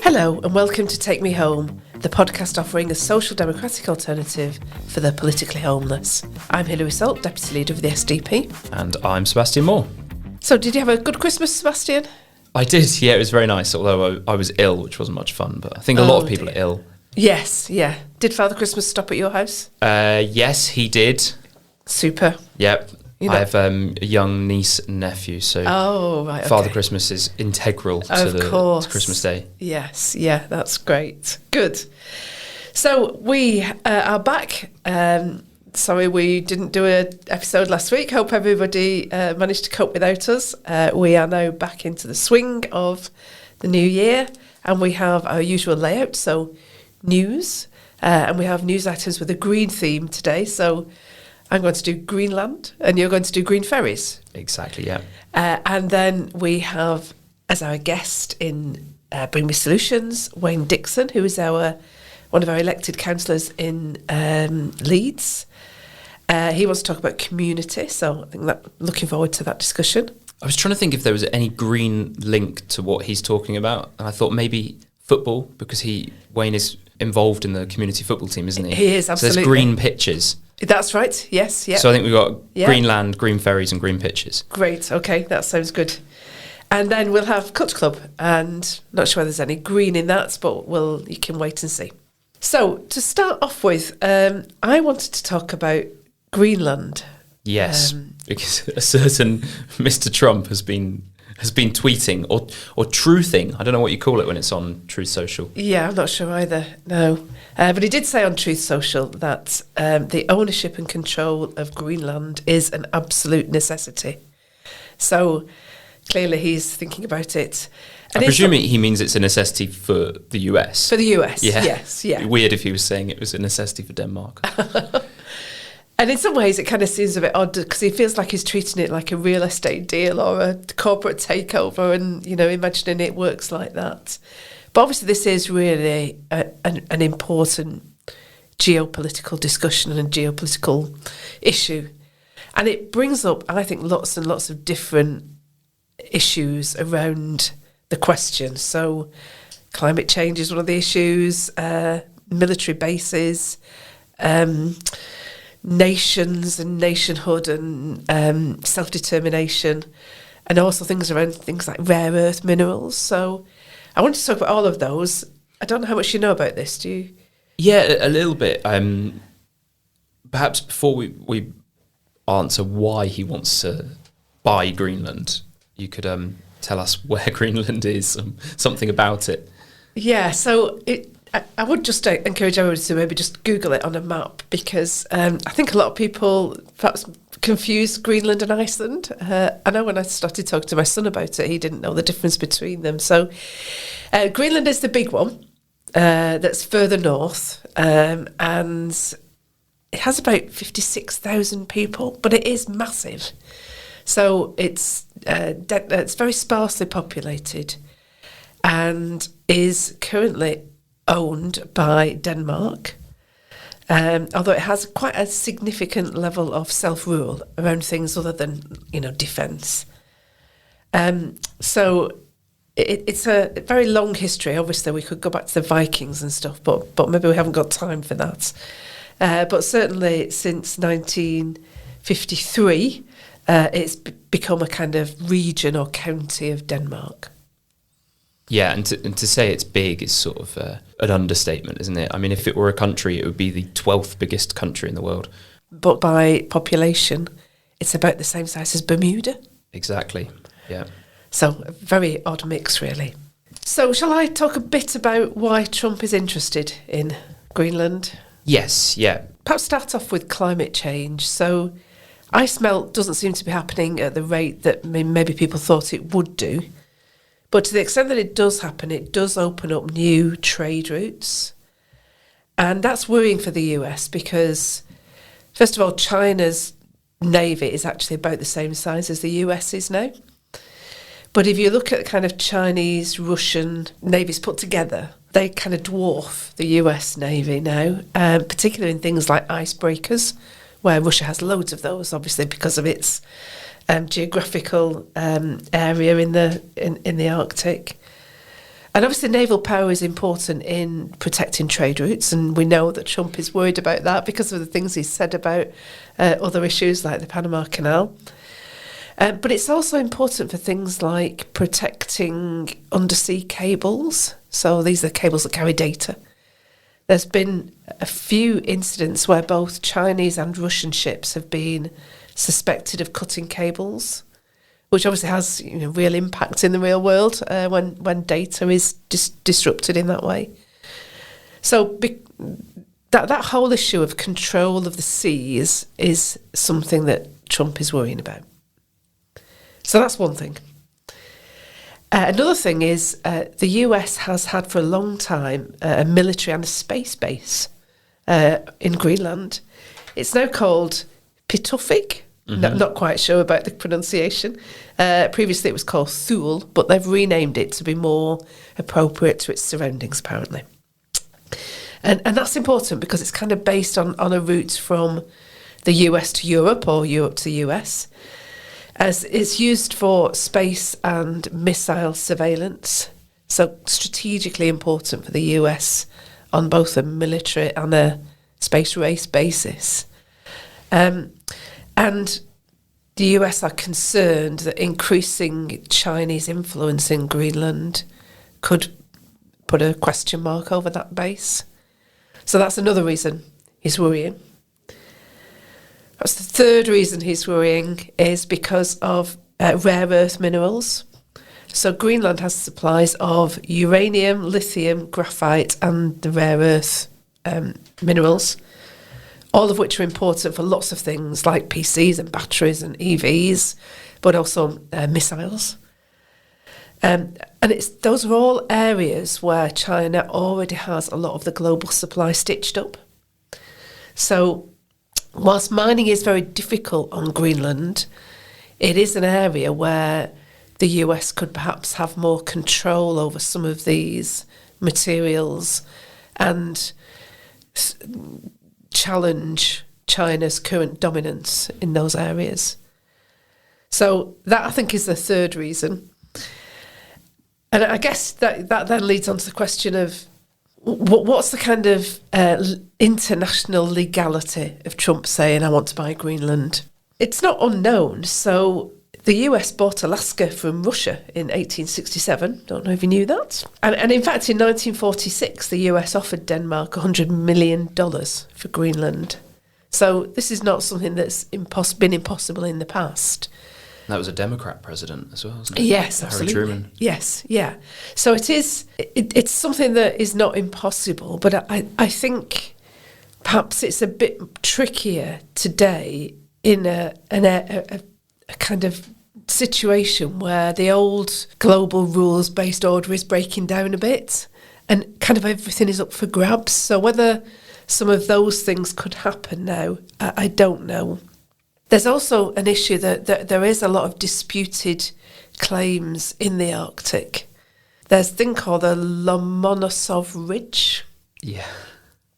Hello and welcome to Take Me Home, the podcast offering a social democratic alternative for the politically homeless. I'm hilary.salt, Deputy Leader of the SDP. And I'm Sebastian.moore. So did you have a good Christmas, Sebastian? I did, yeah, it was very nice, although I was ill, which wasn't much fun, but I think a lot of people are ill. Yes, yeah. Did Father Christmas stop at your house? Yes, he did. Super. Yep. I have a young niece and nephew, so Father Christmas is integral to Christmas Day. Yes, yeah, that's great. Good. So we are back. Sorry we didn't do an episode last week. Hope everybody managed to cope without us. We are now back into the swing of the new year, and we have our usual layout, so news, and we have news items with a green theme today, so I'm going to do Greenland and you're going to do green ferries. Exactly, yeah. And then we have, as our guest in Bring Me Solutions, Wayne Dixon, who is one of our elected councillors in Leeds. He wants to talk about community, so I think looking forward to that discussion. I was trying to think if there was any green link to what he's talking about, and I thought maybe football, because Wayne is involved in the community football team, isn't he? He is, absolutely. So there's green pitches. That's right, yes, yeah. So I think we've got Greenland, green ferries and green pitches. Great, okay, that sounds good. And then we'll have Cllr Club, and not sure there's any green in that, but you can wait and see. So to start off with, I wanted to talk about Greenland. Yes, because a certain Mr. Trump has been tweeting or truthing. I don't know what you call it when it's on Truth Social. Yeah, I'm not sure either, no. But he did say on Truth Social that the ownership and control of Greenland is an absolute necessity. So clearly he's thinking about it. And I presume he means it's a necessity for the US. For the US, yes, yeah. Weird if he was saying it was a necessity for Denmark. And in some ways it kind of seems a bit odd because he feels like he's treating it like a real estate deal or a corporate takeover and, imagining it works like that. But obviously this is really an important geopolitical discussion and geopolitical issue. And it brings up, I think, lots and lots of different issues around the question. So climate change is one of the issues, military bases, nations and nationhood and self-determination, and also things around things like rare earth minerals. So I wanted to talk about all of those. I don't know how much you know about this, do you? Yeah, a little bit. Perhaps before we answer why he wants to buy Greenland, you could tell us where Greenland is, something about it. Yeah, so I would just encourage everyone to maybe just Google it on a map because I think a lot of people perhaps confuse Greenland and Iceland. I know when I started talking to my son about it, he didn't know the difference between them. So Greenland is the big one that's further north, and it has about 56,000 people, but it is massive. So it's very sparsely populated and is currently owned by Denmark, although it has quite a significant level of self-rule around things other than, defence. So it's a very long history. Obviously, we could go back to the Vikings and stuff, but maybe we haven't got time for that. But certainly since 1953, it's become a kind of region or county of Denmark. Yeah, and to say it's big is sort of an understatement, isn't it? I mean, if it were a country, it would be the 12th biggest country in the world. But by population, it's about the same size as Bermuda. Exactly, yeah. So a very odd mix, really. So shall I talk a bit about why Trump is interested in Greenland? Yes, yeah. Perhaps start off with climate change. So ice melt doesn't seem to be happening at the rate that maybe people thought it would do. But to the extent that it does happen, it does open up new trade routes. And that's worrying for the US because, first of all, China's navy is actually about the same size as the US is now. But if you look at kind of Chinese, Russian navies put together, they kind of dwarf the US navy now, particularly in things like icebreakers, where Russia has loads of those, obviously, because of its geographical area in the Arctic. And obviously naval power is important in protecting trade routes, and we know that Trump is worried about that because of the things he's said about other issues like the Panama Canal. But it's also important for things like protecting undersea cables. So these are cables that carry data. There's been a few incidents where both Chinese and Russian ships have been suspected of cutting cables, which obviously has real impact in the real world when data is disrupted in that way. So that whole issue of control of the seas is something that Trump is worrying about. So that's one thing. Another thing is the US has had for a long time a military and a space base in Greenland. It's now called Pituffik. Mm-hmm. Not quite sure about the pronunciation. Previously it was called Thule, but they've renamed it to be more appropriate to its surroundings, apparently. And that's important because it's kind of based on a route from the US to Europe or Europe to the US. As it's used for space and missile surveillance, so strategically important for the US on both a military and a space race basis. And the US are concerned that increasing Chinese influence in Greenland could put a question mark over that base. So that's another reason he's worrying. That's the third reason he's worrying is because of rare earth minerals. So Greenland has supplies of uranium, lithium, graphite and the rare earth minerals, all of which are important for lots of things like PCs and batteries and EVs, but also missiles. And those are all areas where China already has a lot of the global supply stitched up. So whilst mining is very difficult on Greenland, it is an area where the US could perhaps have more control over some of these materials and challenge China's current dominance in those areas. So that, I think, is the third reason. And I guess that then leads on to the question of what's the kind of international legality of Trump saying, I want to buy Greenland? It's not unknown. So the US bought Alaska from Russia in 1867. Don't know if you knew that. And in fact, in 1946, the US offered Denmark $100 million for Greenland. So this is not something that's been impossible in the past. That was a Democrat president as well, wasn't it? Yes, Harry absolutely. Truman. Yes, yeah. So it's something that is not impossible, but I think perhaps it's a bit trickier today in a kind of situation where the old global rules-based order is breaking down a bit and kind of everything is up for grabs. So whether some of those things could happen now, I don't know. There's also an issue that there is a lot of disputed claims in the Arctic. There's a thing called the Lomonosov Ridge. Yeah.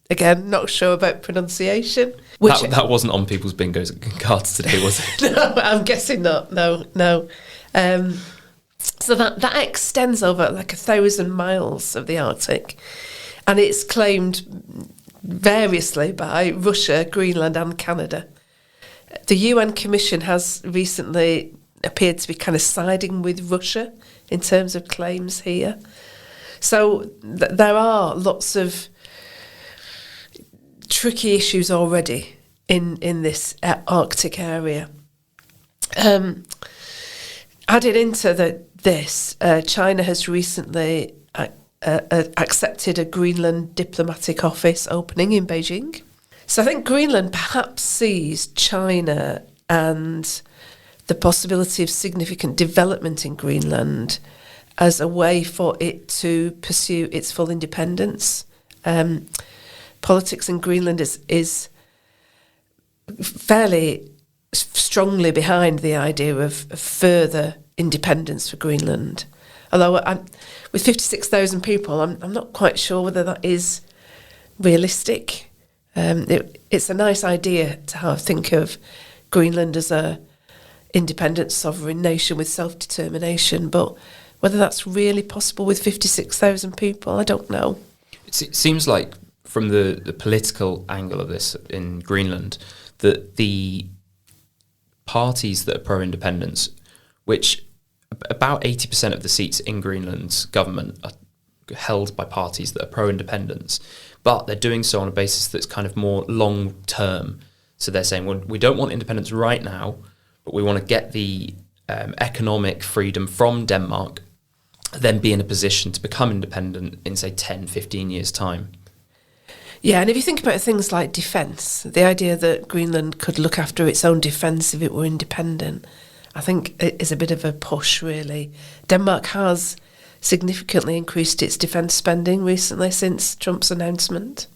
Again, not sure about pronunciation. Which That wasn't on people's bingo cards today, was it? No, I'm guessing not. No. So that extends over like 1,000 miles of the Arctic. And it's claimed variously by Russia, Greenland and Canada. The UN Commission has recently appeared to be kind of siding with Russia in terms of claims here. So there are lots of tricky issues already in this Arctic area. Added into this, China has recently accepted a Greenland diplomatic office opening in Beijing. So I think Greenland perhaps sees China and the possibility of significant development in Greenland as a way for it to pursue its full independence. Politics in Greenland is fairly strongly behind the idea of further independence for Greenland. Although with 56,000 people, I'm not quite sure whether that is realistic. It's a nice idea to think of Greenland as independent sovereign nation with self-determination, but whether that's really possible with 56,000 people, I don't know. It seems like from the political angle of this in Greenland, that the parties that are pro-independence, which about 80% of the seats in Greenland's government are held by parties that are pro-independence, but they're doing so on a basis that's kind of more long-term. So they're saying, well, we don't want independence right now, but we want to get the economic freedom from Denmark, then be in a position to become independent in, say, 10, 15 years' time. Yeah, and if you think about things like defence, the idea that Greenland could look after its own defence if it were independent, I think it is a bit of a push, really. Denmark has significantly increased its defence spending recently since Trump's announcement.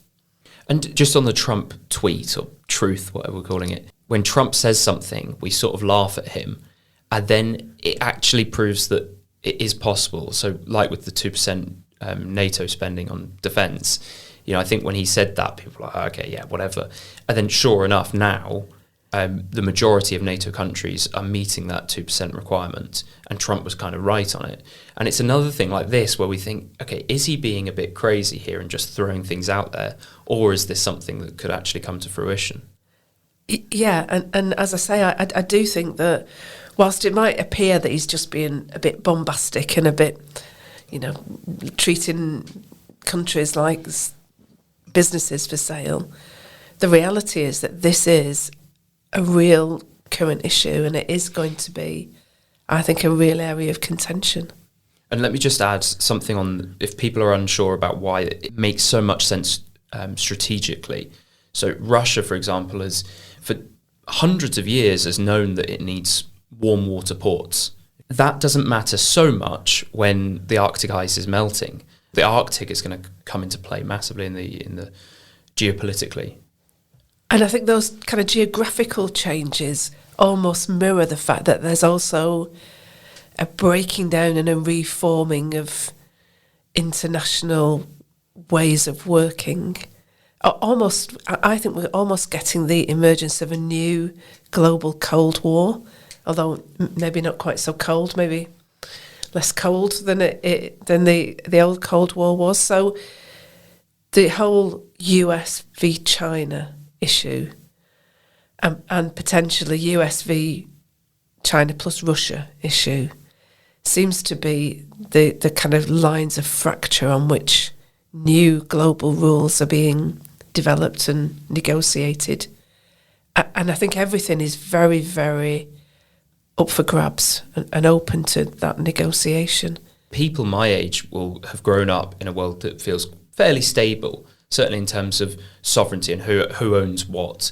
And just on the Trump tweet, or truth, whatever we're calling it, when Trump says something, we sort of laugh at him, and then it actually proves that it is possible. So like with the 2% NATO spending on defence, you know, I think when he said that, people were like, okay, yeah, whatever. And then sure enough, now the majority of NATO countries are meeting that 2% requirement, and Trump was kind of right on it. And it's another thing like this where we think, okay, is he being a bit crazy here and just throwing things out there, or is this something that could actually come to fruition? Yeah, and as I say, I do think that whilst it might appear that he's just being a bit bombastic and a bit, you know, treating countries like businesses for sale, the reality is that this is a real current issue, and it is going to be, I think, a real area of contention. And let me just add something on, if people are unsure about why it makes so much sense strategically. So Russia, for example, has for hundreds of years has known that it needs warm water ports. That doesn't matter so much when the Arctic ice is melting. The Arctic is going to come into play massively in the geopolitically. And I think those kind of geographical changes almost mirror the fact that there's also a breaking down and a reforming of international ways of working. Almost, I think we're almost getting the emergence of a new global Cold War, although maybe not quite so cold, maybe less cold than the old Cold War was. So the whole US v China issue, and potentially US v China plus Russia issue, seems to be the kind of lines of fracture on which new global rules are being developed and negotiated. And I think everything is very, very up for grabs and open to that negotiation. People my age will have grown up in a world that feels fairly stable, certainly in terms of sovereignty and who owns what.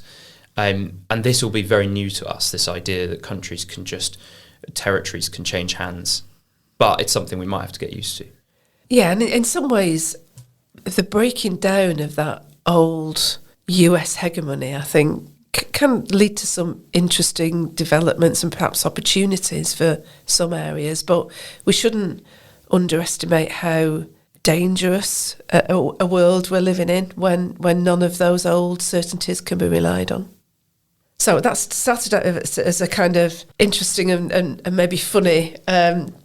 And this will be very new to us, this idea that territories can change hands. But it's something we might have to get used to. Yeah, and in some ways, the breaking down of that old US hegemony, I think, can lead to some interesting developments and perhaps opportunities for some areas. But we shouldn't underestimate how dangerous a world we're living in when none of those old certainties can be relied on. So that started out as a kind of interesting and maybe funny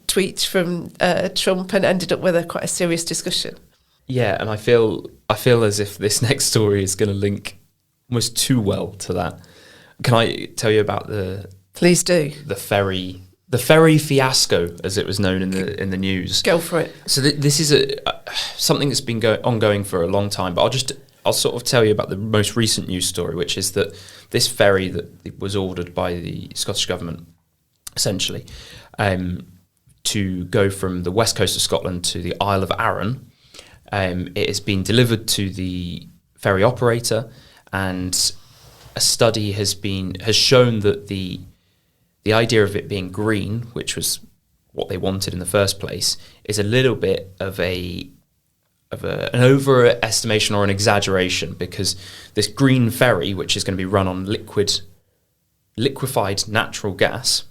tweet from Trump, and ended up with quite a serious discussion. Yeah, and I feel as if this next story is going to link almost too well to that. Can I tell you about Please do. The ferry fiasco, as it was known in the news? Go for it. So this is something that's been ongoing for a long time, but I'll sort of tell you about the most recent news story, which is that this ferry that was ordered by the Scottish government, essentially, to go from the west coast of Scotland to the Isle of Arran. It has been delivered to the ferry operator, and a study has shown that the idea of it being green, which was what they wanted in the first place, is a little bit of an overestimation or an exaggeration, because this green ferry, which is going to be run on liquefied natural gas,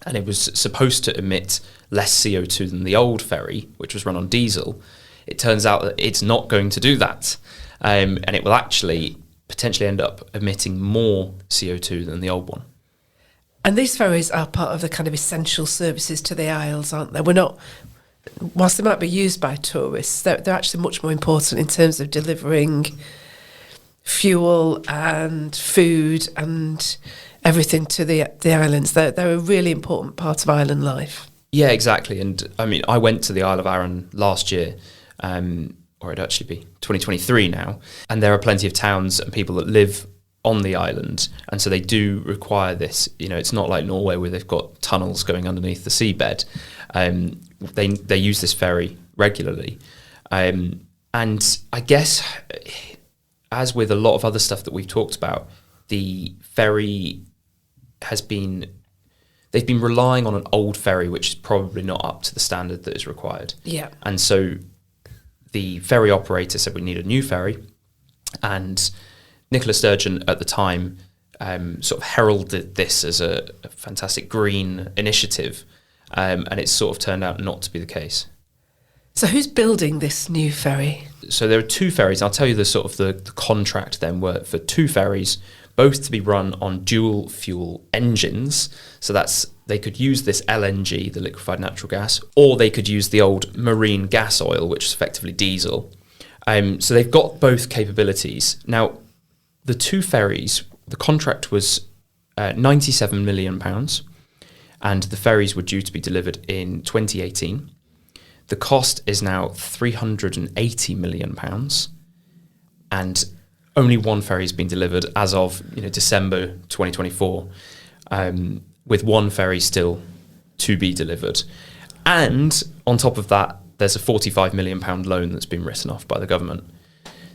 and it was supposed to emit less CO2 than the old ferry, which was run on diesel. It turns out that it's not going to do that, and it will actually potentially end up emitting more CO2 than the old one. And these ferries are part of the kind of essential services to the Isles, aren't they? We're not, whilst they might be used by tourists, they're actually much more important in terms of delivering fuel and food and everything to the islands. They're a really important part of island life. Yeah, exactly. And I mean, I went to the Isle of Arran last year, or it'd actually be 2023 now, and there are plenty of towns and people that live on the island, and so they do require this. You know, it's not like Norway where they've got tunnels going underneath the seabed. They use this ferry regularly, and I guess, as with a lot of other stuff that we've talked about, the ferry they've been relying on an old ferry which is probably not up to the standard that is required. Yeah, and so the ferry operator said we need a new ferry, and Nicola Sturgeon at the time sort of heralded this as a fantastic green initiative, and it's sort of turned out not to be the case. So who's building this new ferry? So there are two ferries. I'll tell you the contract then were for two ferries, both to be run on dual fuel engines. So they could use this LNG, the liquefied natural gas, or they could use the old marine gas oil, which is effectively diesel. So they've got both capabilities. Now, the two ferries, the contract was £97 million, and the ferries were due to be delivered in 2018. The cost is now £380 million, and only one ferry has been delivered as of December 2024, with one ferry still to be delivered. And on top of that, there's a £45 million loan that's been written off by the government.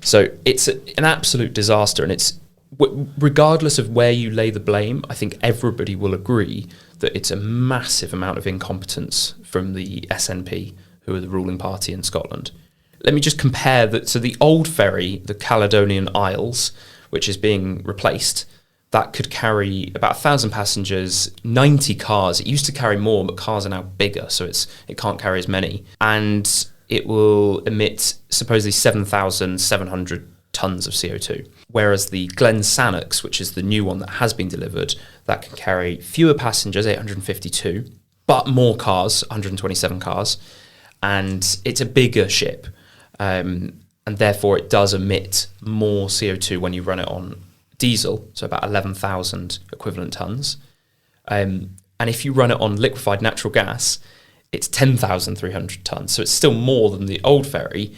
So it's an absolute disaster, and it's, regardless of where you lay the blame, I think everybody will agree that it's a massive amount of incompetence from the SNP, who are the ruling party in Scotland. Let me just compare that. So the old ferry, the Caledonian Isles, which is being replaced, that could carry about 1,000 passengers, 90 cars. It used to carry more, but cars are now bigger, so it can't carry as many. And it will emit supposedly 7,700 tonnes of CO2. Whereas the Glen Sannox, which is the new one that has been delivered, that can carry fewer passengers, 852, but more cars, 127 cars. And it's a bigger ship. And therefore it does emit more CO2 when you run it on diesel, so about 11,000 equivalent tonnes. And if you run it on liquefied natural gas, it's 10,300 tonnes. So it's still more than the old ferry,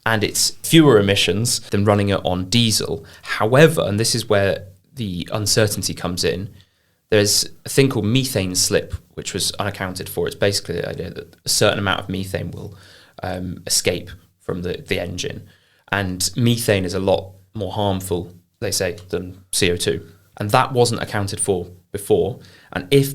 and it's fewer emissions than running it on diesel. However, and this is where the uncertainty comes in, there's a thing called methane slip, which was unaccounted for. It's basically the idea that a certain amount of methane will escape from the engine. And methane is a lot more harmful, they say, than CO2. And that wasn't accounted for before. And if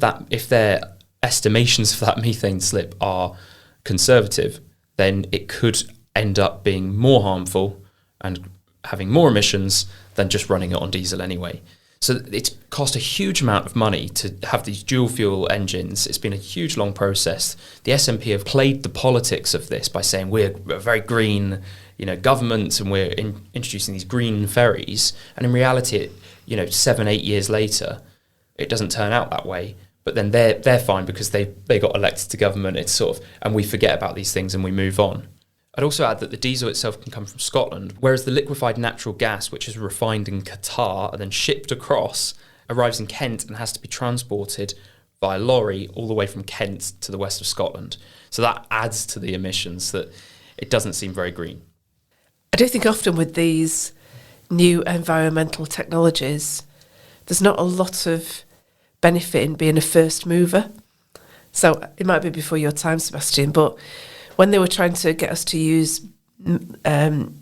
their estimations for that methane slip are conservative, then it could end up being more harmful and having more emissions than just running it on diesel anyway. So it's cost a huge amount of money to have these dual fuel engines. It's been a huge, long process. The SNP have played the politics of this by saying we're a very green, government, and we're introducing these green ferries. And in reality, 7-8 years later, it doesn't turn out that way. But then they're fine because they got elected to government. It's sort of, and we forget about these things and we move on. I'd also add that the diesel itself can come from Scotland, whereas the liquefied natural gas, which is refined in Qatar and then shipped across, arrives in Kent and has to be transported via lorry all the way from Kent to the west of Scotland. So that adds to the emissions, that it doesn't seem very green. I do think often with these new environmental technologies, there's not a lot of benefit in being a first mover. So it might be before your time, Sebastian, but when they were trying to get us to use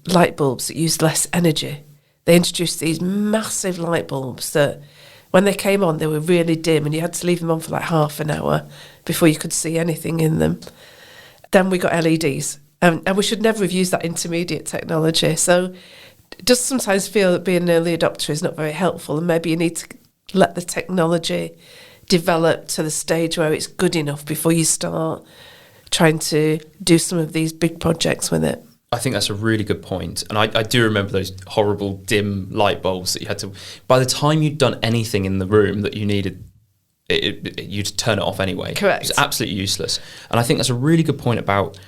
light bulbs that used less energy, they introduced these massive light bulbs that when they came on, they were really dim and you had to leave them on for like half an hour before you could see anything in them. Then we got LEDs, and we should never have used that intermediate technology. So it does sometimes feel that being an early adopter is not very helpful, and maybe you need to let the technology develop to the stage where it's good enough before you start trying to do some of these big projects with it. I think that's a really good point. And I do remember those horrible dim light bulbs that you had to... By the time you'd done anything in the room that you needed you'd turn it off anyway. Correct. It's absolutely useless. And I think that's a really good point about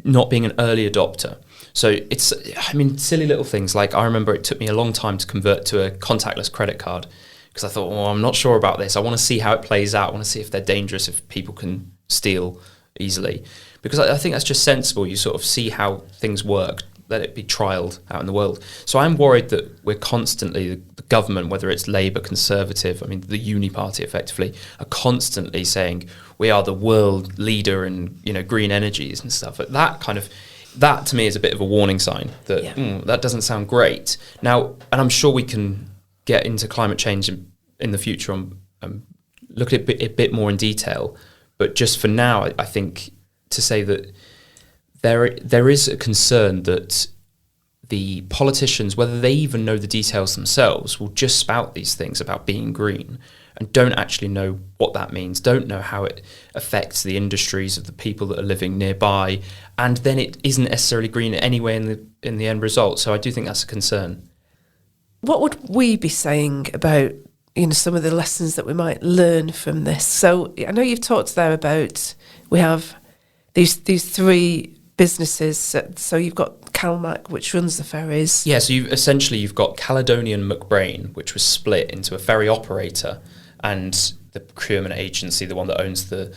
not being an early adopter. So it's, I mean, silly little things. Like, I remember it took me a long time to convert to a contactless credit card, because I thought, well, I'm not sure about this. I want to see how it plays out. I want to see if they're dangerous, if people can steal easily. Because I think that's just sensible. You sort of see how things work, let it be trialled out in the world. So I'm worried that we're constantly, the government, whether it's Labour, Conservative, I mean, the Uni Party effectively, are constantly saying we are the world leader in, you know, green energies and stuff. But that to me is a bit of a warning sign that that doesn't sound great. Now, and I'm sure we can get into climate change in the future and look at it a bit more in detail. But just for now, I think to say that there is a concern that the politicians, whether they even know the details themselves, will just spout these things about being green and don't actually know what that means, don't know how it affects the industries of the people that are living nearby, and then it isn't necessarily green anyway in the end result. So I do think that's a concern. What would we be saying about, you know, some of the lessons that we might learn from this? So I know you've talked there about, we have these three businesses. So you've got CalMac, which runs the ferries. Yeah, so you've got Caledonian McBrain, which was split into a ferry operator and the procurement agency, the one that owns the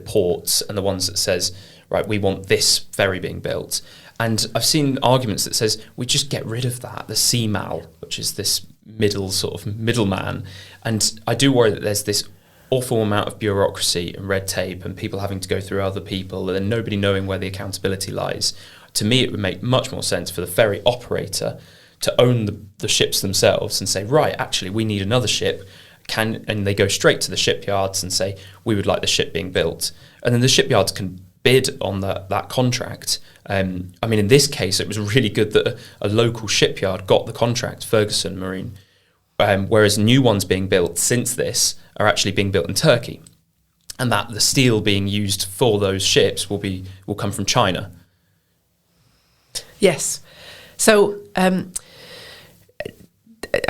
ports, and the ones that says, right, we want this ferry being built. And I've seen arguments that says we just get rid of that, the CMAL, which is this middleman. And I do worry that there's this awful amount of bureaucracy and red tape and people having to go through other people and then nobody knowing where the accountability lies. To me, it would make much more sense for the ferry operator to own the ships themselves and say, right, actually, we need another ship. And they go straight to the shipyards and say, we would like the ship being built. And then the shipyards can bid on that contract. I mean, in this case, it was really good that a local shipyard got the contract, Ferguson Marine, whereas new ones being built since this are actually being built in Turkey. And that the steel being used for those ships will come from China. Yes. So I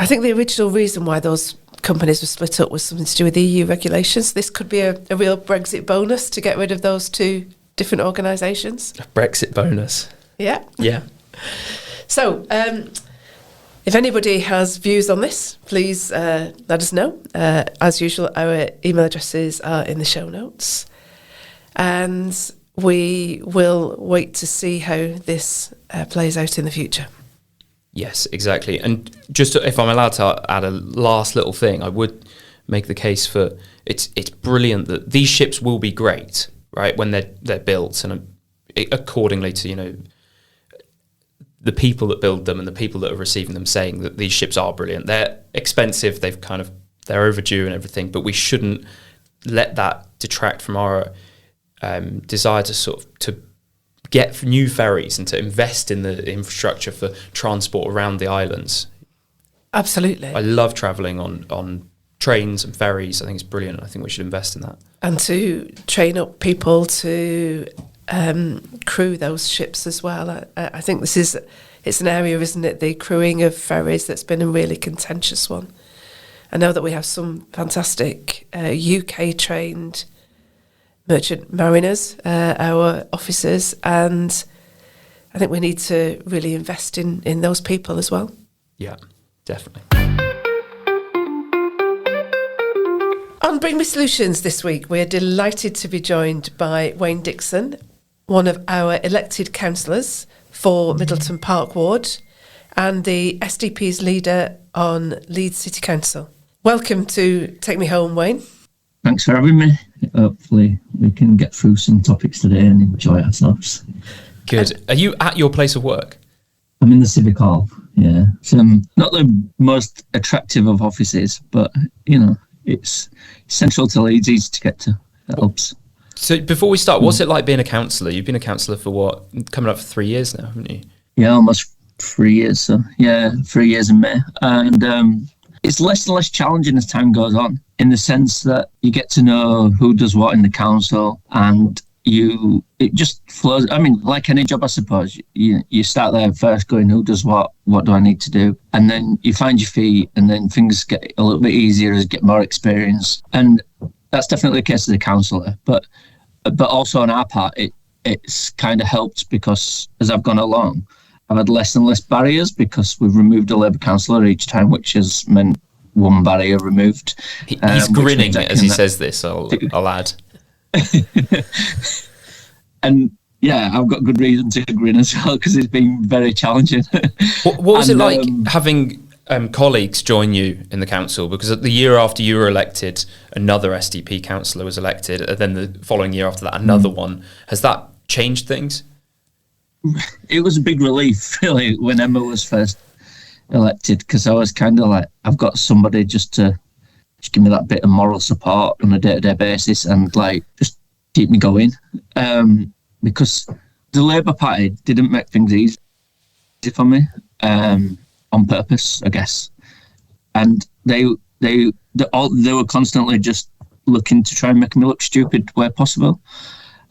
think the original reason why those companies were split up was something to do with EU regulations. This could be a real Brexit bonus to get rid of those two different organisations. A Brexit bonus. Yeah. Yeah. So if anybody has views on this, please let us know. As usual, our email addresses are in the show notes. And we will wait to see how this plays out in the future. Yes, exactly. And just if I'm allowed to add a last little thing, I would make the case for it's brilliant that these ships will be great, right, when they're built, and accordingly to, you know, the people that build them and the people that are receiving them saying that these ships are brilliant. They're expensive, they're overdue and everything, but we shouldn't let that detract from our desire to get new ferries and to invest in the infrastructure for transport around the islands. Absolutely. I love travelling on trains and ferries. I think it's brilliant. I think we should invest in that. And to train up people to crew those ships as well. I think it's an area, isn't it, the crewing of ferries, that's been a really contentious one. I know that we have some fantastic UK-trained merchant mariners, our officers, and I think we need to really invest in those people as well. Yeah, definitely. On Bring Me Solutions this week, we're delighted to be joined by Wayne Dixon, one of our elected councillors for Middleton Park Ward and the SDP's leader on Leeds City Council. Welcome to Take Me Home, Wayne. Thanks for having me. Hopefully we can get through some topics today and enjoy ourselves. Good. Are you at your place of work? I'm in the Civic Hall, yeah. It's not the most attractive of offices, but, you know, it's central to Leeds, easy to get to. That helps. So before we start, what's it like being a councillor? You've been a councillor for what, coming up for 3 years now, haven't you? Yeah, almost 3 years. So, yeah, 3 years in May. And it's less and less challenging as time goes on, in the sense that you get to know who does what in the council, and it just flows. I mean, like any job, I suppose, you start there first going, who does what do I need to do? And then you find your feet, and then things get a little bit easier as you get more experience. And that's definitely the case as a councillor. But also on our part, it's kind of helped because as I've gone along, I've had less and less barriers because we've removed a Labour councillor each time, which has meant one barrier removed. He's grinning as he says this, I'll add. And yeah, I've got good reason to grin as well because it's been very challenging. What was it like having colleagues join you in the council? Because the year after you were elected, another SDP councillor was elected, and then the following year after that, another one. Has that changed things? It was a big relief, really, when Emma was first elected, because I was kind of like, I've got somebody just to give me that bit of moral support on a day-to-day basis and like just keep me going. Because the Labour Party didn't make things easy for me on purpose, I guess. And they were constantly just looking to try and make me look stupid where possible,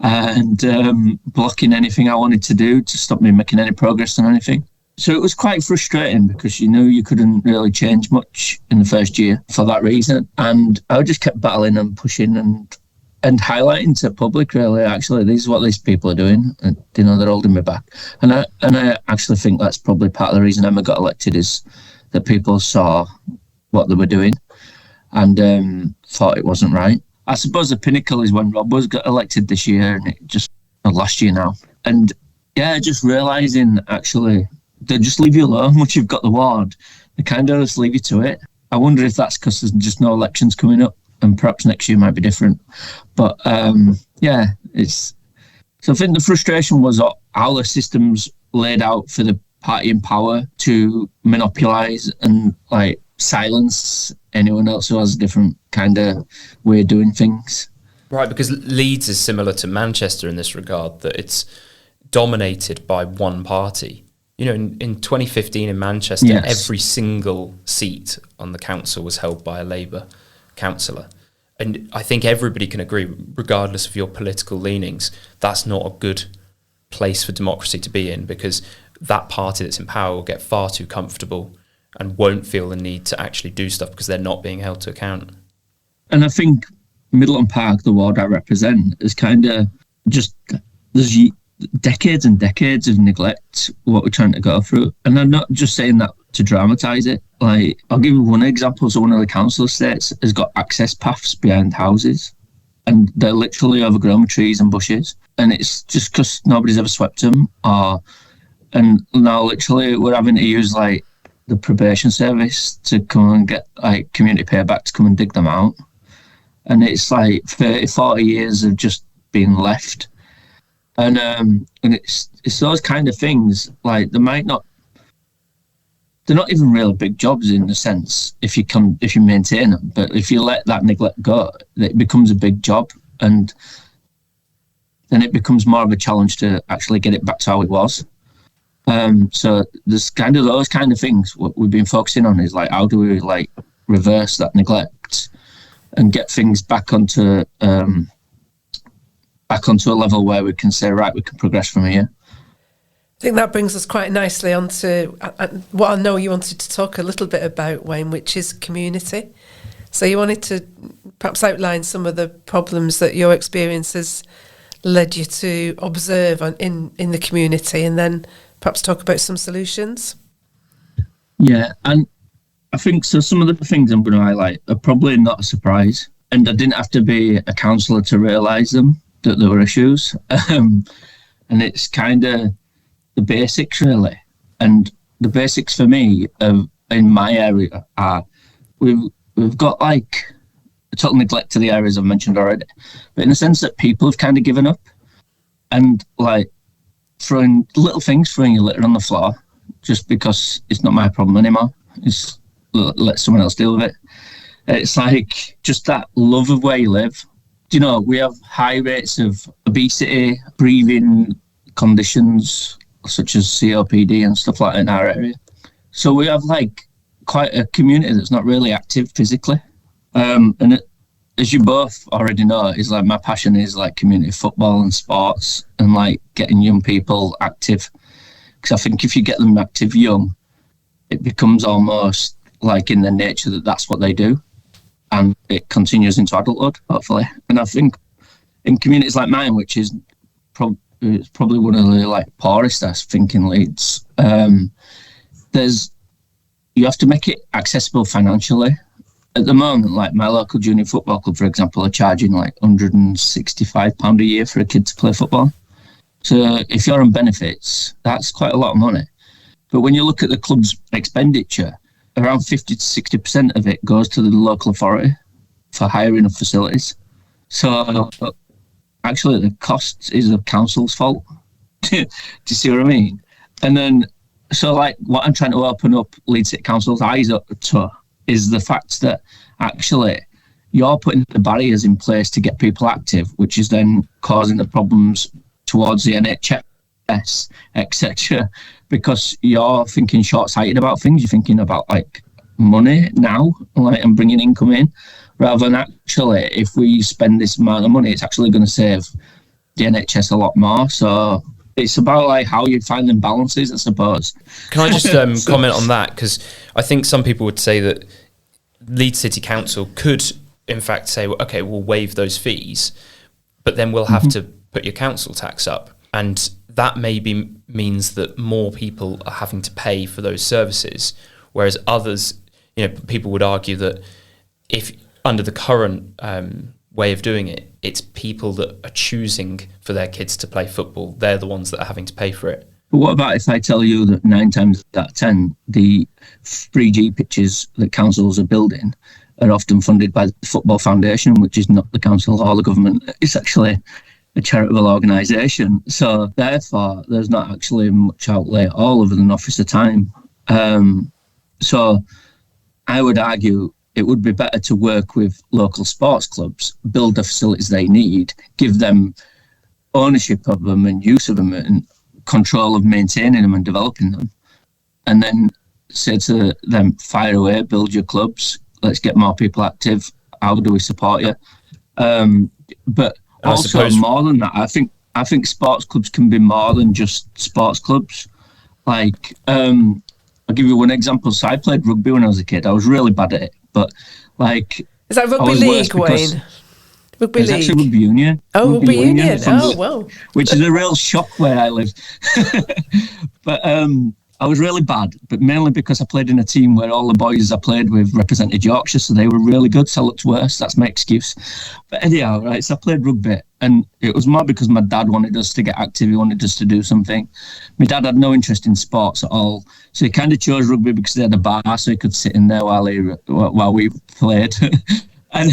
and blocking anything I wanted to do to stop me making any progress on anything. So it was quite frustrating because you knew you couldn't really change much in the first year for that reason. And I just kept battling and pushing and highlighting to public, really, actually, this is what these people are doing. And, you know, they're holding me back. And I actually think that's probably part of the reason Emma got elected is that people saw what they were doing and thought it wasn't right. I suppose the pinnacle is when Rob got elected this year and last year now. And yeah, just realising actually they just leave you alone once you've got the ward. They kind of just leave you to it. I wonder if that's because there's just no elections coming up and perhaps next year might be different. But yeah, so I think the frustration was how the system's laid out for the party in power to monopolise and like silence anyone else who has a different kind of way of doing things. Right, because Leeds is similar to Manchester in this regard, that it's dominated by one party. You know, in 2015 in Manchester, yes, every single seat on the council was held by a Labour councillor. And I think everybody can agree, regardless of your political leanings, that's not a good place for democracy to be in, because that party that's in power will get far too comfortable and won't feel the need to actually do stuff because they're not being held to account. And I think Middleton Park, the ward I represent, is kind of just, there's decades and decades of neglect, what we're trying to go through. And I'm not just saying that to dramatise it. Like, I'll give you one example. So one of the council estates has got access paths behind houses and they're literally overgrown with trees and bushes. And it's just because nobody's ever swept them. And now literally we're having to use like the probation service to come and get like community payback to come and dig them out. And it's like 30, 40 years of just being left. And it's those kind of things, like they're not even really big jobs in the sense if you maintain them, but if you let that neglect go, it becomes a big job, and then it becomes more of a challenge to actually get it back to how it was. So there's kind of those kind of things. What we've been focusing on is like, how do we like reverse that neglect and get things back onto a level where we can say, right, we can progress from here. I think that brings us quite nicely onto what I know you wanted to talk a little bit about, Wayne, which is community. So you wanted to perhaps outline some of the problems that your experiences led you to observe in the community, and then perhaps talk about some solutions. Yeah, and I think so. Some of the things I'm going to highlight are probably not a surprise, and I didn't have to be a councillor to realise them, that there were issues. And it's kind of the basics, really. And the basics for me in my area are we've got like a total neglect to the areas I've mentioned already, but in the sense that people have kind of given up and like throwing little things, throwing your litter on the floor just because it's not my problem anymore. It's let someone else deal with it. It's like just that love of where you live. You know, we have high rates of obesity, breathing conditions such as COPD and stuff like that in our area. So we have like quite a community that's not really active physically. As you both already know, is like my passion is like community football and sports and like getting young people active. Because I think if you get them active young, it becomes almost like in their nature that that's what they do. and it continues into adulthood, hopefully. And I think in communities like mine, which is it's probably one of the like poorest, I think, in Leeds, you have to make it accessible financially. At the moment, like my local junior football club, for example, are charging like £165 a year for a kid to play football. So if you're on benefits, that's quite a lot of money. But when you look at the club's expenditure, around 50 to 60% of it goes to the local authority for hiring of facilities. So actually the cost is the council's fault. Do you see what I mean? And then, so like what I'm trying to open up Leeds City Council's eyes up to is the fact that actually you're putting the barriers in place to get people active, which is then causing the problems towards the NHS, etc. Because you're thinking short-sighted about things. You're thinking about like money now, like, and bringing income in, rather than actually, if we spend this amount of money, it's actually going to save the NHS a lot more. So it's about like how you find them balances, I suppose. Can I just comment on that? Because I think some people would say that Leeds City Council could, in fact, say, well, okay, we'll waive those fees, but then we'll have to put your council tax up. And that maybe means that more people are having to pay for those services, whereas others, people would argue that if under the current way of doing it, it's people that are choosing for their kids to play football. They're the ones that are having to pay for it. But what about if I tell you that 9 times out of 10, the 3G pitches that councils are building are often funded by the Football Foundation, which is not the council or the government. It's actually a charitable organisation. So therefore, there's not actually much outlay at all other than officer time. So I would argue it would be better to work with local sports clubs, build the facilities they need, give them ownership of them and use of them and control of maintaining them and developing them, and then say to them, fire away, build your clubs, let's get more people active, how do we support you? But also more than that, I think sports clubs can be more than just sports clubs. Like, I'll give you one example. So I played rugby when I was a kid. I was really bad at it, but like... Is that rugby league, Wayne? Rugby league? Actually rugby union. Oh, rugby union. Oh, well. Which is a real shock where I live. But I was really bad, but mainly because I played in a team where all the boys I played with represented Yorkshire, so they were really good, so I looked worse. That's my excuse. But anyhow, right, so I played rugby, and it was more because my dad wanted us to get active. He wanted us to do something. My dad had no interest in sports at all, so he kind of chose rugby because they had a bar, so he could sit in there while we played. And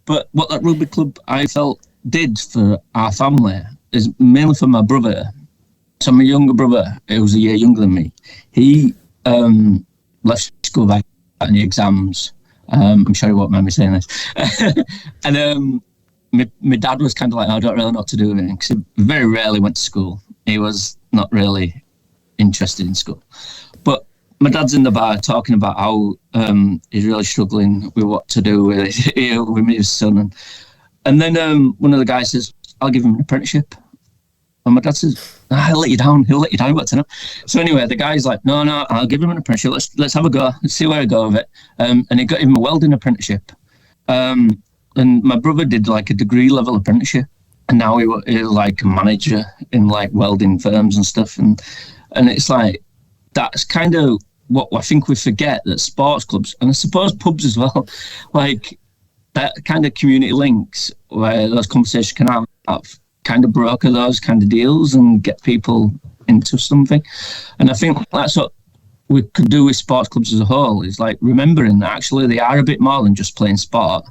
but what that rugby club, I felt, did for our family is mainly for my brother. So my younger brother, who was a year younger than me, he left school by any exams. I'm sure he won't mind me saying this. And my dad was kind of like, I don't really know what to do with it, because he very rarely went to school. He was not really interested in school. But my dad's in the bar talking about how he's really struggling with what to do with his son. And then one of the guys says, I'll give him an apprenticeship. And my dad says, he'll let you down, what to know. So anyway, the guy's like, no, I'll give him an apprenticeship. Let's have a go. Let's see where I go with it. And he got him a welding apprenticeship. And my brother did like a degree level apprenticeship. And now he's like a manager in like welding firms and stuff. And it's like, that's kind of what I think we forget, that sports clubs, and I suppose pubs as well, like that kind of community links where those conversations can have kind of broker those kind of deals and get people into something. And I think that's what we could do with sports clubs as a whole, is like remembering that actually they are a bit more than just playing sport,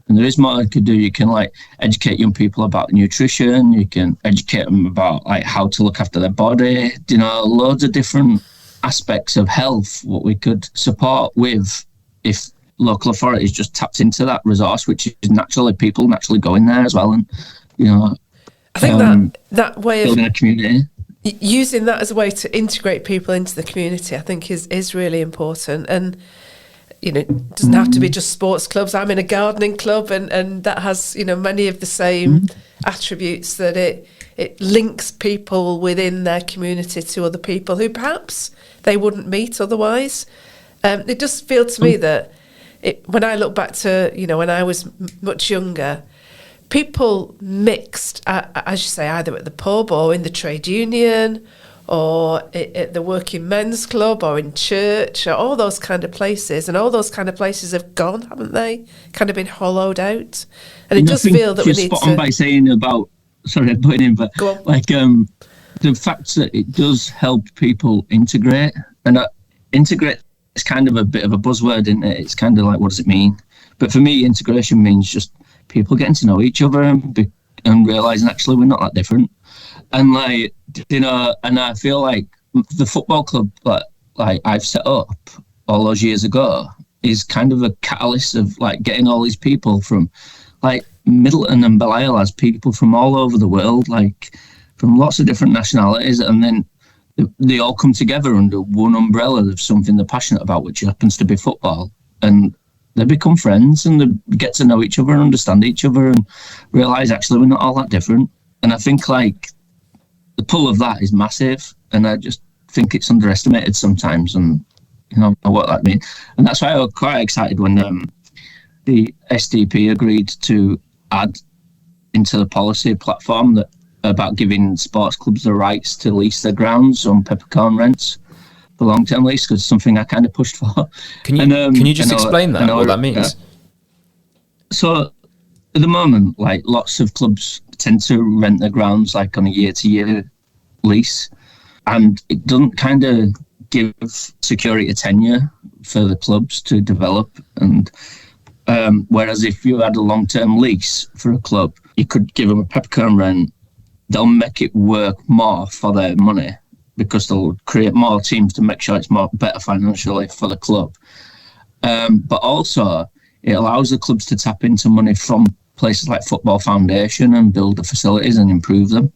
and there is more you could do. You can like educate young people about nutrition, you can educate them about like how to look after their body, loads of different aspects of health, what we could support with if local authorities just tapped into that resource, which is people naturally going there as well. And I think that way of building a community, using that as a way to integrate people into the community, I think is really important. And it doesn't have to be just sports clubs. I'm in a gardening club, and that has many of the same attributes, that it links people within their community to other people who perhaps they wouldn't meet otherwise. It does feel to me that when I look back to, when I was much younger, people mixed, as you say, either at the pub or in the trade union or at the working men's club or in church or all those kind of places. And all those kind of places have gone, haven't they? Kind of been hollowed out. And it does feel that we need to... spot on by saying about... Sorry, I'm putting in, but the fact that it does help people integrate, and integrate is kind of a bit of a buzzword, isn't it? It's kind of like, what does it mean? But for me, integration means just people getting to know each other and realising actually we're not that different. And and I feel like the football club like I've set up all those years ago is kind of a catalyst of like getting all these people from like Middleton and Belial has people from all over the world, like from lots of different nationalities, and then they all come together under one umbrella of something they're passionate about, which happens to be football, and they become friends and they get to know each other and understand each other and realise actually we're not all that different. And I think like the pull of that is massive, and I just think it's underestimated sometimes, and what that means. And that's why I was quite excited when the SDP agreed to add into the policy platform that about giving sports clubs the rights to lease their grounds on peppercorn rents for long-term lease, because it's something I kind of pushed for. Can you just explain that, what that means? So at the moment, like lots of clubs tend to rent their grounds like on a year-to-year lease, and it doesn't kind of give security tenure for the clubs to develop. And whereas if you had a long-term lease for a club, you could give them a peppercorn rent. They'll make it work more for their money because they'll create more teams to make sure it's better financially for the club. But also, it allows the clubs to tap into money from places like Football Foundation and build the facilities and improve them.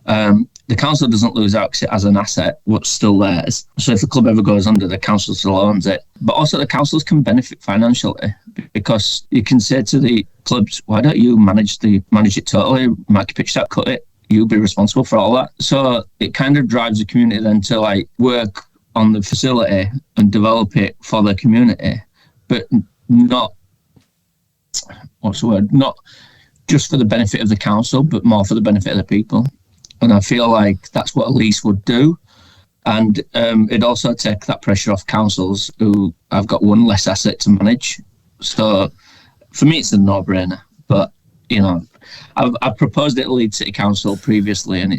The council doesn't lose out because it has an asset, what's still theirs. So if the club ever goes under, the council still owns it. But also the councils can benefit financially because you can say to the clubs, why don't you manage it totally, market pitch that, cut it, you'll be responsible for all that. So it kind of drives the community then to like work on the facility and develop it for the community, but not just for the benefit of the council, but more for the benefit of the people. And I feel like that's what a lease would do. And it'd also take that pressure off councils who have got one less asset to manage. So for me, it's a no-brainer. But, I've proposed it at Leeds City Council previously, and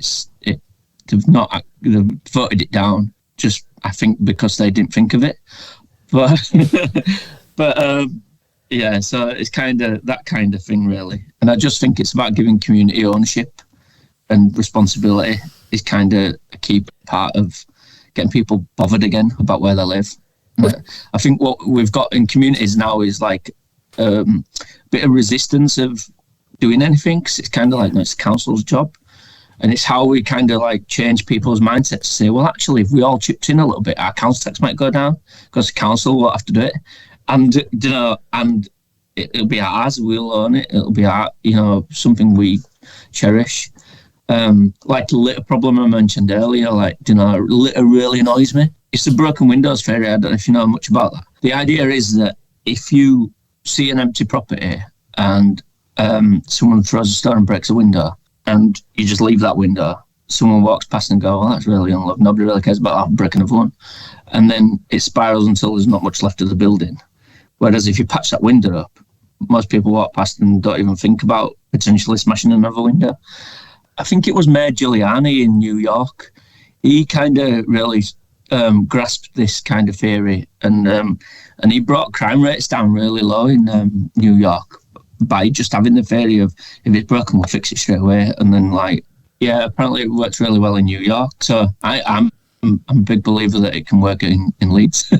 they've voted it down, just I think because they didn't think of it. But yeah, so it's kind of that kind of thing, really. And I just think it's about giving community ownership and responsibility is kind of a key part of getting people bothered again about where they live. I think what we've got in communities now is like a bit of resistance of doing anything, because it's kind of like, no, it's the council's job. And it's how we kind of like change people's mindsets to say, well, actually, if we all chipped in a little bit, our council tax might go down because the council won't have to do it. And, and it'll be ours, we'll own it. It'll be our, something we cherish. Like the litter problem I mentioned earlier, litter really annoys me. It's the broken windows theory. I don't know if you know much about that. The idea is that if you see an empty property and someone throws a stone and breaks a window, and you just leave that window, someone walks past and go, well, that's really unloved. Nobody really cares about that, break another one. And then it spirals until there's not much left of the building. Whereas if you patch that window up, most people walk past and don't even think about potentially smashing another window. I think it was Mayor Giuliani in New York. He kind of really grasped this kind of theory, and he brought crime rates down really low in New York by just having the theory of if it's broken, we'll fix it straight away. And then apparently it works really well in New York. So I'm a big believer that it can work in Leeds.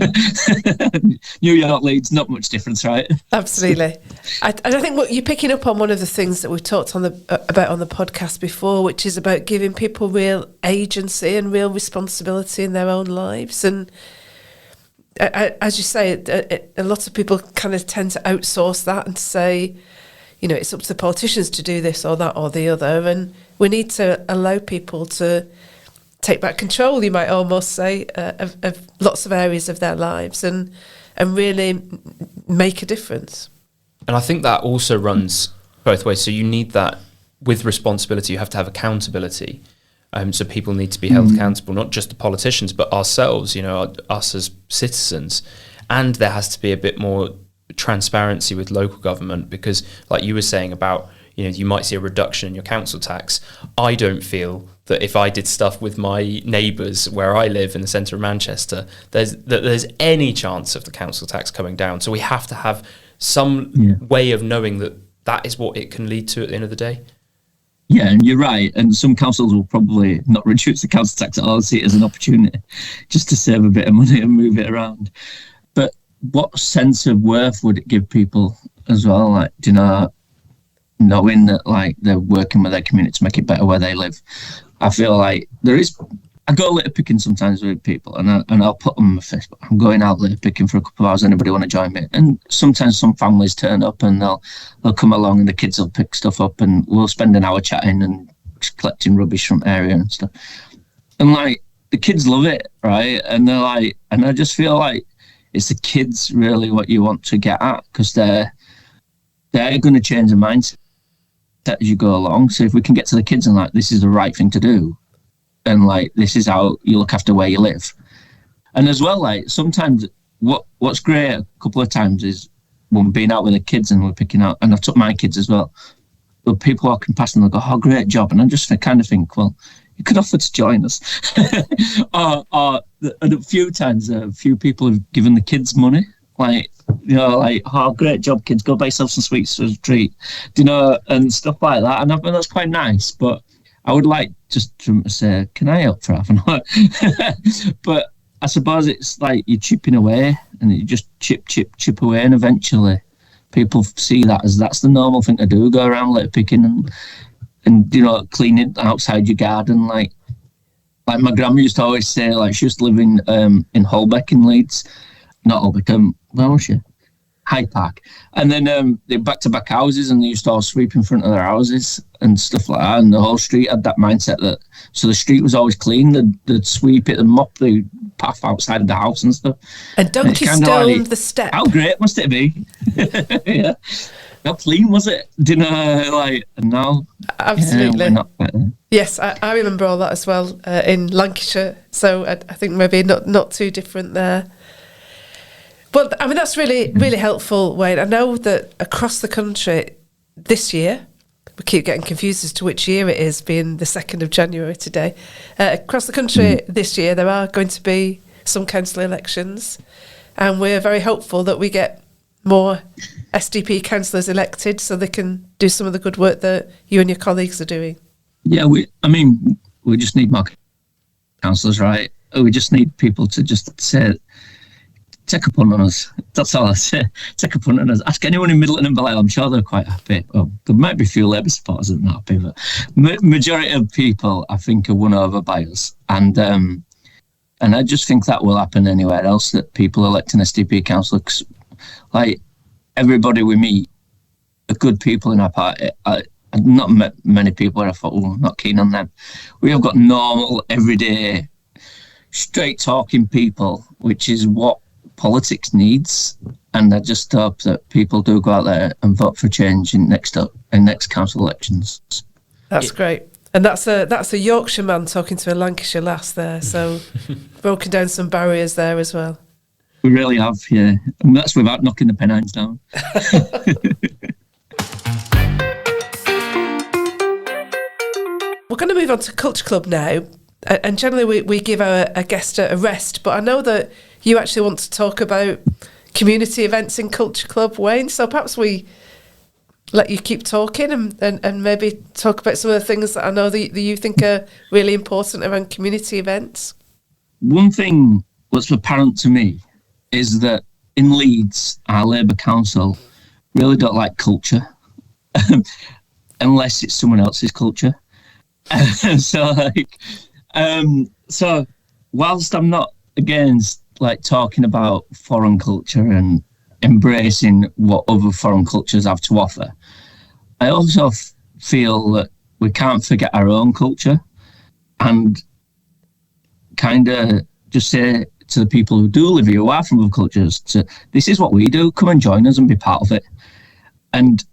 New York, Leeds, not much difference, right? Absolutely. I think what you're picking up on one of the things that we've talked about on the podcast before, which is about giving people real agency and real responsibility in their own lives. And as you say, a lot of people kind of tend to outsource that and say, it's up to the politicians to do this or that or the other. And we need to allow people to take back control, you might almost say, of lots of areas of their lives. And and really make a difference. And I think that also runs both ways. So you need that with responsibility. You have to have accountability. So people need to be held accountable, not just the politicians, but ourselves, us as citizens. And there has to be a bit more transparency with local government, because like you were saying about, you might see a reduction in your council tax. I don't feel that if I did stuff with my neighbours where I live in the centre of Manchester, there's any chance of the council tax coming down. So we have to have some way of knowing that is what it can lead to at the end of the day. Yeah, and you're right. And some councils will probably not reduce the council tax at all, see it as an opportunity just to save a bit of money and move it around. But what sense of worth would it give people as well? Like, knowing that like they're working with their community to make it better where they live. I feel like I go litter picking sometimes with people, and I'll put on my Facebook, I'm going out litter picking for a couple of hours, anybody want to join me? And sometimes some families turn up and they'll come along and the kids will pick stuff up and we'll spend an hour chatting and just collecting rubbish from area and stuff. And like the kids love it, right? And they're like, and I just feel like it's the kids really what you want to get at, because they're going to change their mindset as you go along. So if we can get to the kids and like, this is the right thing to do, and like this is how you look after where you live. And as well, like sometimes what's great a couple of times is when being out with the kids and we're picking out, and I took my kids as well, but people walking past and they'll go, oh, great job. And I just kind of think, well, you could offer to join us. or and a few times a few people have given the kids money, like, like, oh, great job, kids, go buy yourself some sweets for a treat, and stuff like that. And I think that's quite nice, but I would like just to say, can I help for half an hour? But I suppose it's like you're chipping away, and you just chip away, and eventually people see that as that's the normal thing to do, go around litter picking and cleaning outside your garden. Like my grandma used to always say, like she used to live in Holbeck in Leeds. Not Holbeck, where was she? Hyde Park. And then they back-to-back houses, and they used to all sweep in front of their houses and stuff like that, and the whole street had that mindset so the street was always clean. They'd sweep it and mop the path outside of the house and stuff. And donkey stone the step. How great must it be? Yeah. How clean was it? And now... Absolutely. Not better. Yes, I remember all that as well in Lancashire, so I think maybe not too different there. Well, I mean, that's really, really helpful, Wayne. I know that across the country this year, we keep getting confused as to which year it is, being the 2nd of January today. Across the country this year, there are going to be some council elections, and we're very hopeful that we get more SDP councillors elected so they can do some of the good work that you and your colleagues are doing. Yeah, we just need more councillors, right? We just need people to just say, take a punt on us. That's all I say. Take a punt on us. Ask anyone in Middleton and Belial. I'm sure they're quite happy. Well, there might be a few Labour supporters that are not happy, but majority of people, I think, are won over by us. And I just think that will happen anywhere else, that people elect an SDP councillor. Like, everybody we meet are good people in our party. I've not met many people where I thought, I'm not keen on them. We have got normal, everyday, straight-talking people, which is what politics needs, and I just hope that people do go out there and vote for change in next council elections. That's great, and that's a Yorkshire man talking to a Lancashire lass there, so broken down some barriers there as well. We really have, yeah, and that's without knocking the Pennines down. We're going to move on to Culture Club now, and generally we give our guest a rest, but I know that you actually want to talk about community events in Culture Club, Wayne, so perhaps we let you keep talking and maybe talk about some of the things that I know that you think are really important around community events. One thing that's apparent to me is that in Leeds, our Labour Council really don't like culture unless it's someone else's culture. So whilst I'm not against like talking about foreign culture and embracing what other foreign cultures have to offer, I also feel that we can't forget our own culture and kind of just say to the people who do live here, who are from other cultures, this is what we do, come and join us and be part of it. And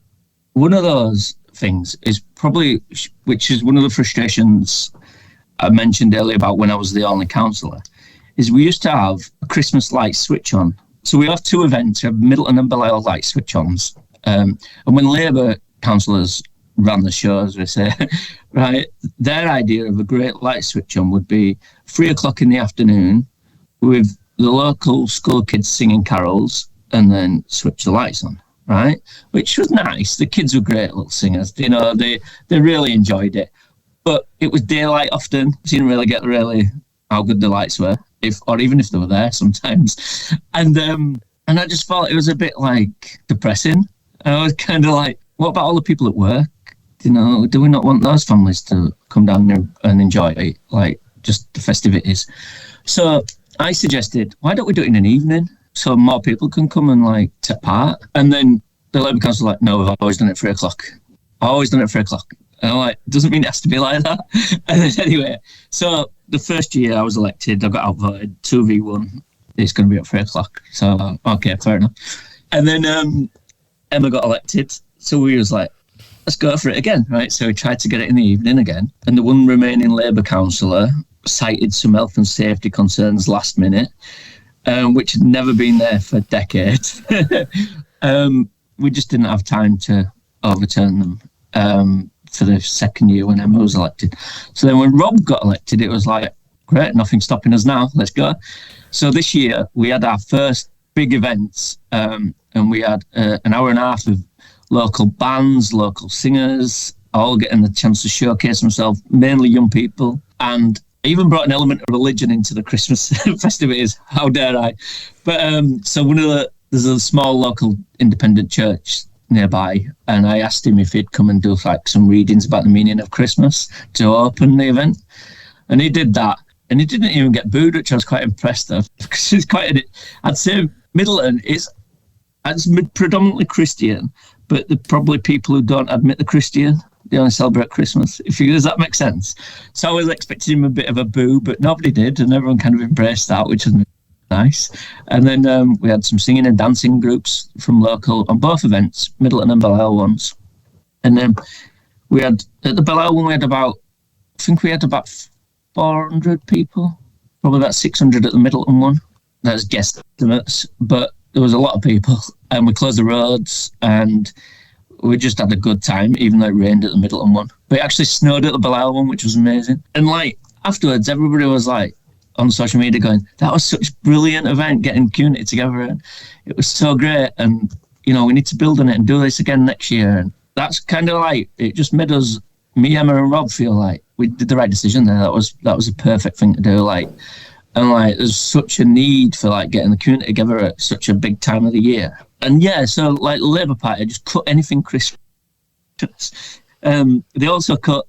one of those things is probably, which is one of the frustrations I mentioned earlier about when I was the only councillor, is we used to have a Christmas light switch on. So we have two events, we have Middleton and Belial light switch ons. And when Labour councillors ran the show, as we say, right, their idea of a great light switch on would be 3:00 in the afternoon with the local school kids singing carols and then switch the lights on, right? Which was nice. The kids were great little singers. You know, they really enjoyed it. But it was daylight often, so you didn't really get how good the lights were, even if they were there sometimes. And I just felt it was a bit like depressing. I was kind of like, what about all the people at work? You know, do we not want those families to come down there and enjoy it, like just the festivities? So I suggested, why don't we do it in an evening so more people can come and like take part? And then the Labour Council was like, no, we've always done it at 3:00. Always done it at 3:00. And I'm like, doesn't mean it has to be like that. And then anyway, so the first year I was elected, I got outvoted 2v1. It's going to be at 3:00. So, okay, fair enough. And then Emma got elected. So we was like, let's go for it again, right? So we tried to get it in the evening again. And the one remaining Labour councillor cited some health and safety concerns last minute, which had never been there for decades. We just didn't have time to overturn them for the second year when Emma was elected. So then when Rob got elected, it was like, great, nothing's stopping us now, let's go. So this year we had our first big events, and we had an hour and a half of local bands, local singers, all getting the chance to showcase themselves, mainly young people. And I even brought an element of religion into the Christmas festivities, how dare I. But so there's a small local independent church nearby, and I asked him if he'd come and do like some readings about the meaning of Christmas to open the event. And he did that. And he didn't even get booed, which I was quite impressed of, because it's I'd say Middleton is predominantly Christian, but they're probably people who don't admit the Christian. They only celebrate Christmas. Does that make sense? So I was expecting him a bit of a boo, but nobody did, and everyone kind of embraced that, which was nice. And then we had some singing and dancing groups from local on both events, Middleton and Belial ones. And then we had, at the Belial one, we had about 400 people, probably about 600 at the Middleton one. That's guesstimates, but there was a lot of people, and we closed the roads, and we just had a good time, even though it rained at the Middleton one. But it actually snowed at the Belial one, which was amazing. And like afterwards, everybody was like on social media going, that was such a brilliant event, getting community together, and it was so great, and you know, we need to build on it and do this again next year. And that's kind of like, it just made us, me, Emma and Rob, feel like we did the right decision there. That was a perfect thing to do. Like, and like, there's such a need for like getting the community together at such a big time of the year. And yeah, so like the Labour Party just cut anything Christmas. They also cut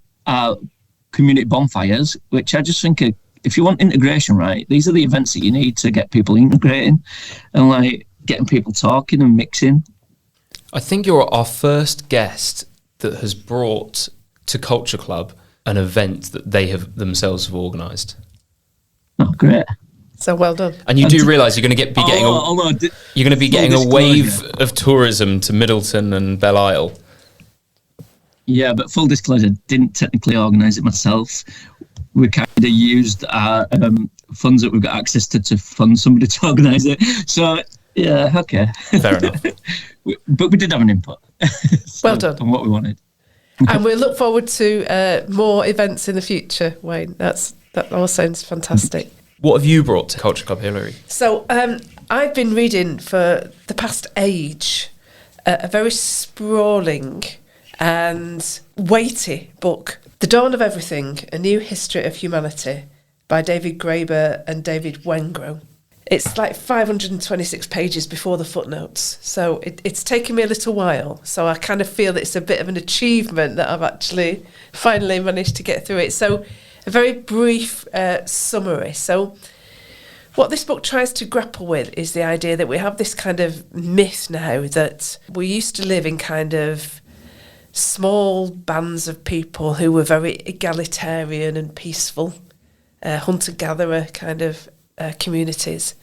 community bonfires, which I just think if you want integration, right, these are the events that you need to get people integrating and like getting people talking and mixing. I think you're our first guest that has brought to Culture Club an event that they have themselves organised. Oh, great! So well done. And you do realise you're going to be getting a wave of tourism to Middleton and Belial. Yeah, but full disclosure, didn't technically organise it myself. We kind of used our funds that we've got access to fund somebody to organise it. So yeah, okay, fair enough. But we did have an input. Well done on what we wanted. And we'll look forward to more events in the future, Wayne. That all sounds fantastic. What have you brought to Culture Club, Hilary? So I've been reading for the past age a very sprawling and weighty book, The Dawn of Everything, A New History of Humanity by David Graeber and David Wengrow. It's like 526 pages before the footnotes, so it's taken me a little while. So I kind of feel it's a bit of an achievement that I've actually finally managed to get through it. So a very brief summary. So what this book tries to grapple with is the idea that we have this kind of myth now that we used to live in kind of small bands of people who were very egalitarian and peaceful, hunter-gatherer kind of communities.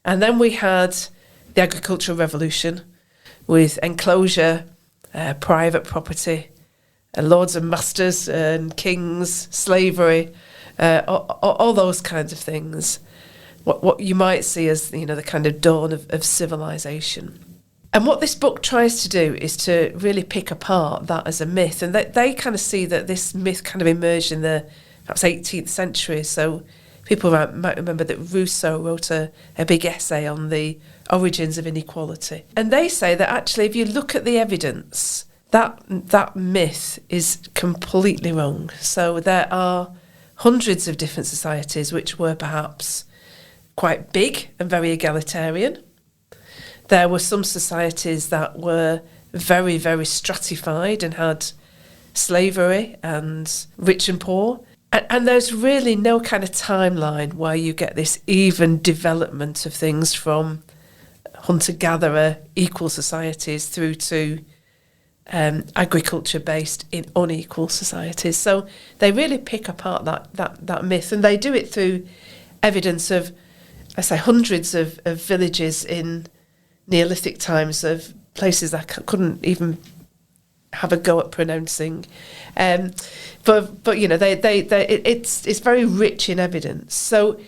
And then we had the agricultural revolution with enclosure, private property, lords and masters and kings, slavery, all those kinds of things. What you might see as, the kind of dawn of civilization. And what this book tries to do is to really pick apart that as a myth. And they kind of see that this myth kind of emerged in the perhaps 18th century. So people might remember that Rousseau wrote a big essay on the origins of inequality. And they say that actually, if you look at the evidence, that myth is completely wrong. So there are hundreds of different societies which were perhaps quite big and very egalitarian. There were some societies that were very, very stratified and had slavery and rich and poor. And there's really no kind of timeline where you get this even development of things from hunter-gatherer equal societies through to agriculture-based in unequal societies. So they really pick apart that myth, and they do it through evidence of, I say, hundreds of villages in Neolithic times, of places I couldn't even have a go at pronouncing, but it's very rich in evidence. So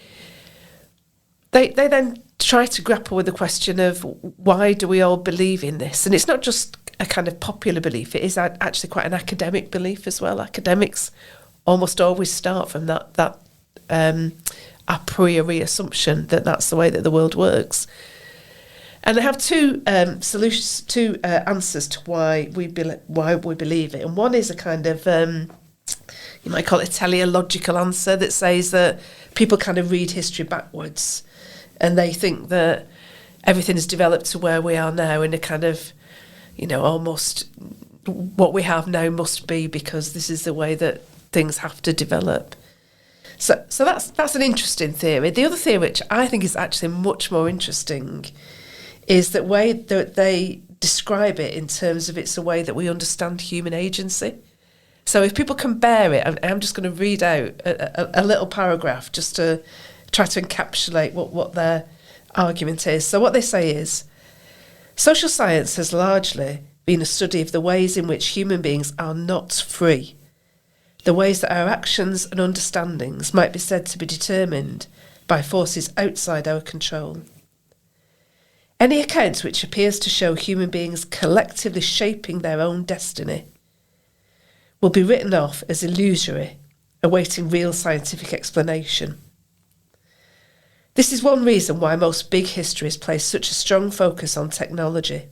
they then try to grapple with the question of why do we all believe in this, and it's not just a kind of popular belief; it is actually quite an academic belief as well. Academics almost always start from that a priori assumption that that's the way that the world works. And they have two solutions, two answers to why we believe it. And one is a kind of, you might call it a teleological answer that says that people kind of read history backwards, and they think that everything has developed to where we are now in a kind of, almost what we have now must be because this is the way that things have to develop. So that's an interesting theory. The other theory, which I think is actually much more interesting, is that way that they describe it in terms of it's a way that we understand human agency. So if people can bear it, I'm just going to read out a little paragraph just to try to encapsulate what their argument is. So what they say is, social science has largely been a study of the ways in which human beings are not free, the ways that our actions and understandings might be said to be determined by forces outside our control. Any account which appears to show human beings collectively shaping their own destiny will be written off as illusory, awaiting real scientific explanation. This is one reason why most big histories place such a strong focus on technology.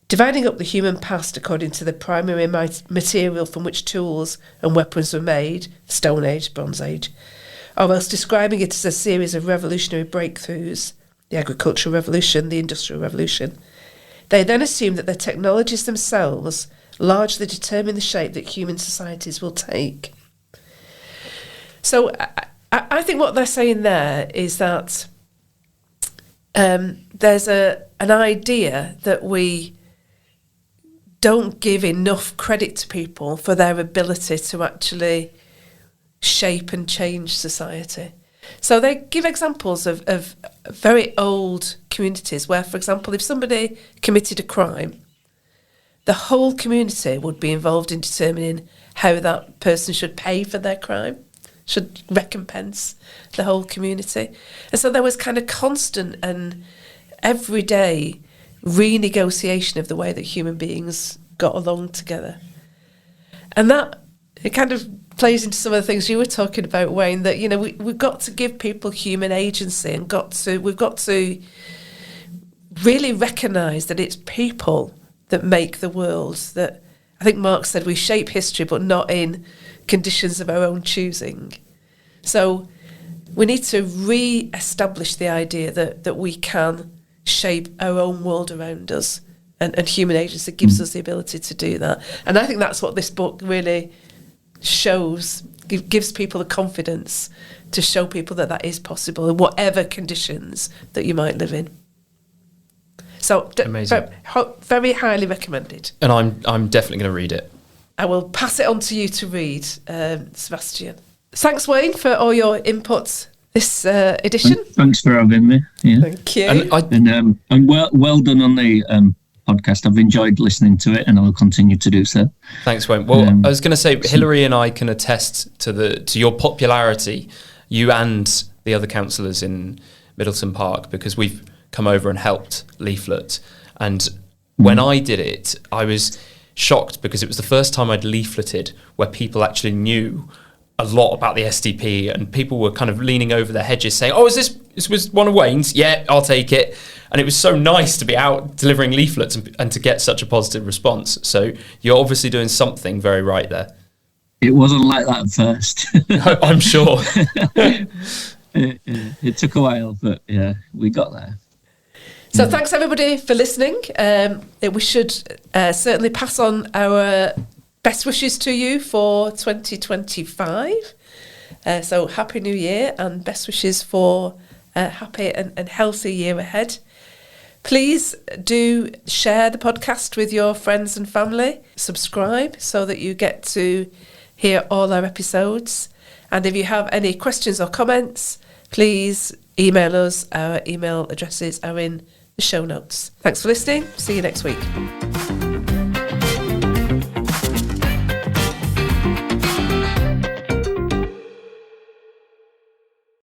Dividing up the human past according to the primary material from which tools and weapons were made, Stone Age, Bronze Age, or else describing it as a series of revolutionary breakthroughs, the agricultural revolution, the industrial revolution, they then assume that the technologies themselves largely determine the shape that human societies will take. So I think what they're saying there is that there's an idea that we don't give enough credit to people for their ability to actually shape and change society. So they give examples of very old communities where, for example, if somebody committed a crime, the whole community would be involved in determining how that person should pay for their crime, should recompense the whole community. And so there was kind of constant and everyday renegotiation of the way that human beings got along together. And that, it kind of plays into some of the things you were talking about, Wayne, that, we've got to give people human agency and we've got to really recognise that it's people that make the world, that I think Marx said we shape history but not in conditions of our own choosing. So we need to re-establish the idea that we can shape our own world around us, and human agency gives us the ability to do that. And I think that's what this book really shows, gives people the confidence to show people that is possible in whatever conditions that you might live in. So amazing. Very highly recommended. And I'm definitely going to read it. I will pass it on to you to read, Sebastian. Thanks, Wayne, for all your input this edition. Thanks for having me. Yeah. Thank you. And well done on the podcast. I've enjoyed listening to it, and I'll continue to do so. Thanks, Wayne. Well, I was going to say, Hilary and I can attest to your popularity, you and the other councillors in Middleton Park, because we've come over and helped leaflet. And when I did it, I was shocked because it was the first time I'd leafleted where people actually knew a lot about the SDP, and people were kind of leaning over their hedges saying, "Oh, this was one of Wayne's? Yeah, I'll take it." And it was so nice to be out delivering leaflets and to get such a positive response. So you're obviously doing something very right there. It wasn't like that at first. I'm sure. It took a while, but yeah, we got there. So thanks everybody for listening. We should certainly pass on our best wishes to you for 2025. So Happy New Year and best wishes for a happy and healthy year ahead. Please do share the podcast with your friends and family. Subscribe so that you get to hear all our episodes. And if you have any questions or comments, please email us. Our email addresses are in the show notes. Thanks for listening. See you next week.